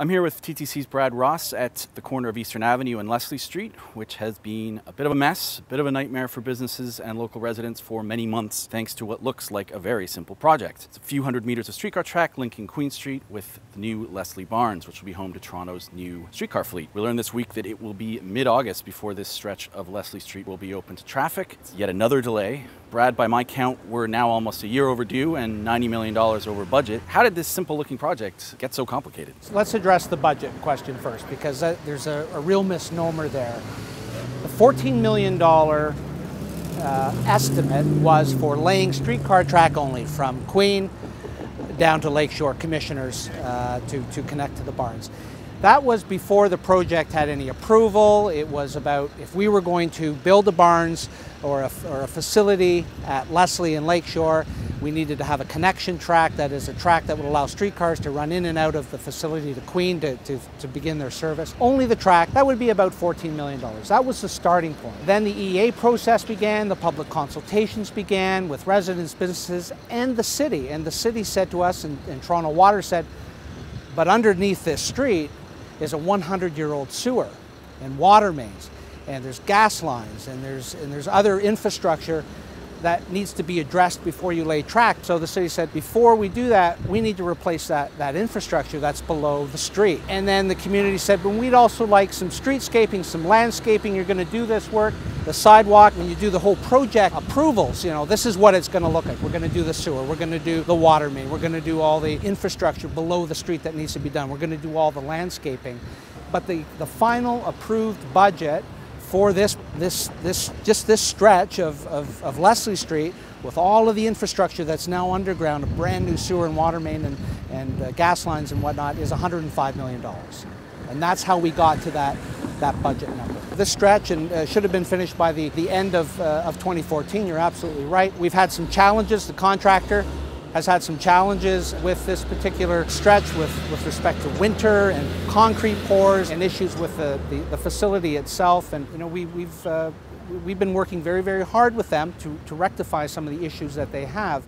I'm here with TTC's Brad Ross at the corner of Eastern Avenue and Leslie Street, which has been a bit of a mess, a bit of a nightmare for businesses and local residents for many months, thanks to what looks like a very simple project. It's a few hundred meters of streetcar track linking Queen Street with the new Leslie Barns, which will be home to Toronto's new streetcar fleet. We learned this week that it will be mid-August before this stretch of Leslie Street will be open to traffic. It's yet another delay. Brad, by my count, we're now almost a year overdue and $90 million over budget. How did this simple-looking project get so complicated? So let's address the budget question first, because there's a real misnomer there. The $14 million estimate was for laying streetcar track only from Queen down to Lakeshore Commissioners to connect to the Barns. That was before the project had any approval. It was about if we were going to build a Barns or a facility at Leslie and Lakeshore, we needed to have a connection track, that is a track that would allow streetcars to run in and out of the facility to Queen to begin their service. Only the track, that would be about $14 million. That was the starting point. Then the EA process began, the public consultations began with residents, businesses, and the city. And the city said to us, and Toronto Water said, but underneath this street is a 100-year-old sewer and water mains, and there's gas lines, and there's other infrastructure that needs to be addressed before you lay track. So the city said, before we do that, we need to replace that infrastructure that's below the street. And then the community said, but we'd also like some streetscaping, some landscaping. You're going to do this work, the sidewalk, when you do the whole project approvals, you know, this is what it's going to look like. We're going to do the sewer, we're going to do the water main, we're going to do all the infrastructure below the street that needs to be done. We're going to do all the landscaping. But the final approved budget for this stretch of Leslie Street, with all of the infrastructure that's now underground, a brand new sewer and water main and gas lines and whatnot, is $105 million. And that's how we got to that budget number. This stretch should have been finished by the end of 2014, you're absolutely right. We've had some challenges. The contractor has had some challenges with this particular stretch with respect to winter and concrete pours and issues with the facility itself. And you know, we've been working very, very hard with them to rectify some of the issues that they have.